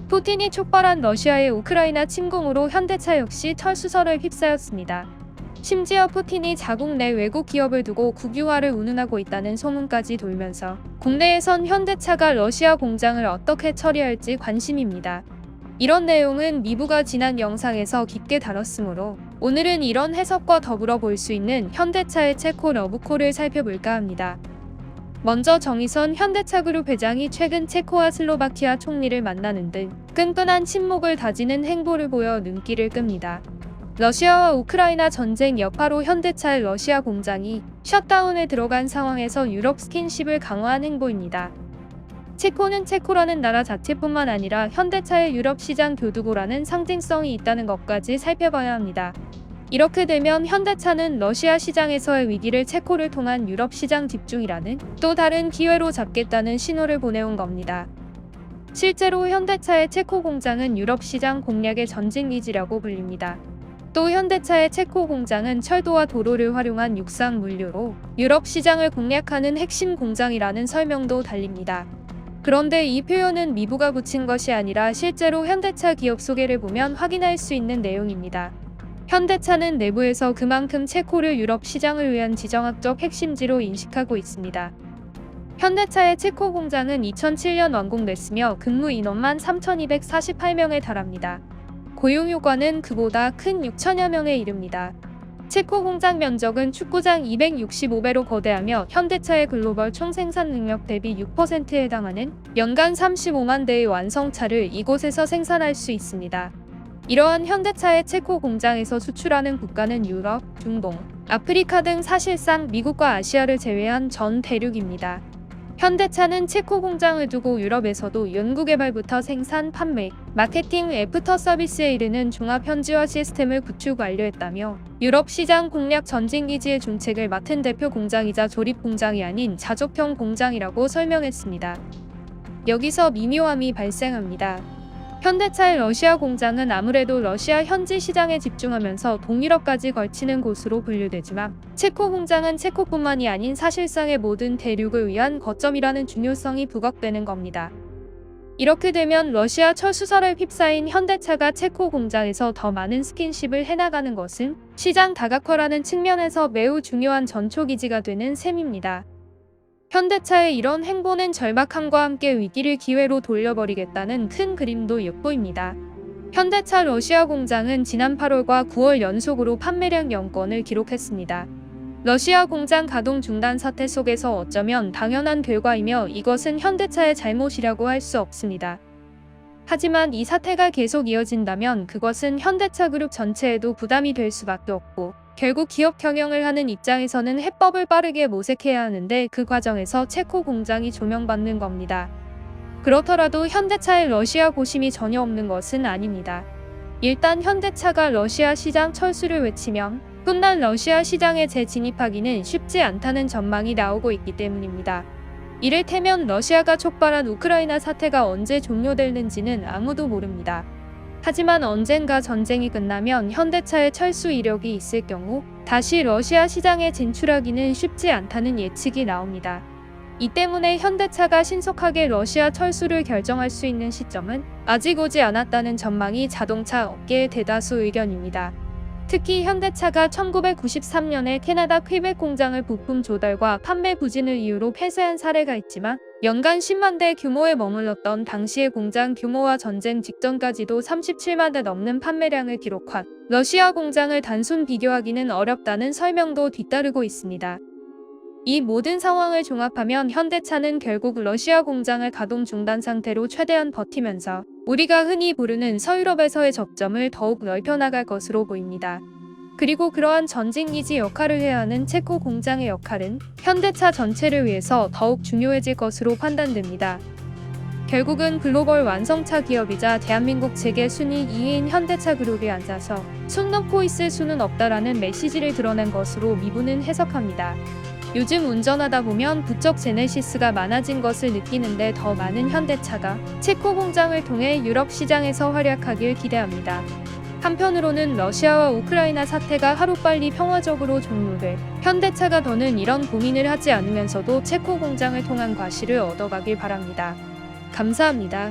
푸틴이 촉발한 러시아의 우크라이나 침공으로 현대차 역시 철수설에 휩싸였습니다. 심지어 푸틴이 자국 내 외국 기업을 두고 국유화를 운운하고 있다는 소문까지 돌면서 국내에선 현대차가 러시아 공장을 어떻게 처리할지 관심입니다. 이런 내용은 미부가 지난 영상에서 깊게 다뤘으므로 오늘은 이런 해석과 더불어 볼 수 있는 현대차의 체코 러브콜을 살펴볼까 합니다. 먼저 정의선 현대차그룹 회장이 최근 체코와 슬로바키아 총리를 만나는 등 끈끈한 친목을 다지는 행보를 보여 눈길을 끕니다. 러시아와 우크라이나 전쟁 여파로 현대차의 러시아 공장이 셧다운에 들어간 상황에서 유럽 스킨십을 강화한 행보입니다. 체코는 체코라는 나라 자체뿐만 아니라 현대차의 유럽 시장 교두보라는 상징성이 있다는 것까지 살펴봐야 합니다. 이렇게 되면 현대차는 러시아 시장에서의 위기를 체코를 통한 유럽 시장 집중이라는 또 다른 기회로 잡겠다는 신호를 보내온 겁니다. 실제로 현대차의 체코 공장은 유럽 시장 공략의 전진기지라고 불립니다. 또 현대차의 체코 공장은 철도와 도로를 활용한 육상 물류로 유럽 시장을 공략하는 핵심 공장이라는 설명도 달립니다. 그런데 이 표현은 미부가 붙인 것이 아니라 실제로 현대차 기업 소개를 보면 확인할 수 있는 내용입니다. 현대차는 내부에서 그만큼 체코를 유럽 시장을 위한 지정학적 핵심지로 인식하고 있습니다. 현대차의 체코 공장은 2007년 완공됐으며 근무 인원만 3,248명에 달합니다. 고용 효과는 그보다 큰 6천여 명에 이릅니다. 체코 공장 면적은 축구장 265배로 거대하며 현대차의 글로벌 총생산 능력 대비 6%에 해당하는 연간 35만 대의 완성차를 이곳에서 생산할 수 있습니다. 이러한 현대차의 체코 공장에서 수출하는 국가는 유럽, 중동, 아프리카 등 사실상 미국과 아시아를 제외한 전 대륙입니다. 현대차는 체코 공장을 두고 유럽에서도 연구개발부터 생산, 판매, 마케팅, 애프터 서비스에 이르는 종합 현지화 시스템을 구축 완료했다며 유럽 시장 공략 전진기지의 중책을 맡은 대표 공장이자 조립 공장이 아닌 자족형 공장이라고 설명했습니다. 여기서 미묘함이 발생합니다. 현대차의 러시아 공장은 아무래도 러시아 현지 시장에 집중하면서 동유럽까지 걸치는 곳으로 분류되지만 체코 공장은 체코뿐만이 아닌 사실상의 모든 대륙을 위한 거점이라는 중요성이 부각되는 겁니다. 이렇게 되면 러시아 철수설에 휩싸인 현대차가 체코 공장에서 더 많은 스킨십을 해나가는 것은 시장 다각화라는 측면에서 매우 중요한 전초기지가 되는 셈입니다. 현대차의 이런 행보는 절박함과 함께 위기를 기회로 돌려버리겠다는 큰 그림도 엿보입니다. 현대차 러시아 공장은 지난 8월과 9월 연속으로 판매량 0건을 기록했습니다. 러시아 공장 가동 중단 사태 속에서 어쩌면 당연한 결과이며 이것은 현대차의 잘못이라고 할 수 없습니다. 하지만 이 사태가 계속 이어진다면 그것은 현대차 그룹 전체에도 부담이 될 수밖에 없고 결국 기업 경영을 하는 입장에서는 해법을 빠르게 모색해야 하는데 그 과정에서 체코 공장이 조명받는 겁니다. 그렇더라도 현대차의 러시아 고심이 전혀 없는 것은 아닙니다. 일단 현대차가 러시아 시장 철수를 외치면 훗날 러시아 시장에 재진입하기는 쉽지 않다는 전망이 나오고 있기 때문입니다. 이를테면 러시아가 촉발한 우크라이나 사태가 언제 종료될는지는 아무도 모릅니다. 하지만 언젠가 전쟁이 끝나면 현대차의 철수 이력이 있을 경우 다시 러시아 시장에 진출하기는 쉽지 않다는 예측이 나옵니다. 이 때문에 현대차가 신속하게 러시아 철수를 결정할 수 있는 시점은 아직 오지 않았다는 전망이 자동차 업계의 대다수 의견입니다. 특히 현대차가 1993년에 캐나다 퀘벡 공장을 부품 조달과 판매 부진을 이유로 폐쇄한 사례가 있지만 연간 10만 대 규모에 머물렀던 당시의 공장 규모와 전쟁 직전까지도 37만 대 넘는 판매량을 기록한 러시아 공장을 단순 비교하기는 어렵다는 설명도 뒤따르고 있습니다. 이 모든 상황을 종합하면 현대차는 결국 러시아 공장을 가동 중단 상태로 최대한 버티면서 우리가 흔히 부르는 서유럽에서의 접점을 더욱 넓혀나갈 것으로 보입니다. 그리고 그러한 전진기지 역할을 해야 하는 체코 공장의 역할은 현대차 전체를 위해서 더욱 중요해질 것으로 판단됩니다. 결국은 글로벌 완성차 기업이자 대한민국 재계 순위 2위인 현대차 그룹이 앉아서 손 놓고 있을 수는 없다라는 메시지를 드러낸 것으로 미부는 해석합니다. 요즘 운전하다 보면 부쩍 제네시스가 많아진 것을 느끼는데 더 많은 현대차가 체코 공장을 통해 유럽 시장에서 활약하길 기대합니다. 한편으로는 러시아와 우크라이나 사태가 하루빨리 평화적으로 종료돼 현대차가 더는 이런 고민을 하지 않으면서도 체코 공장을 통한 과실을 얻어가길 바랍니다. 감사합니다.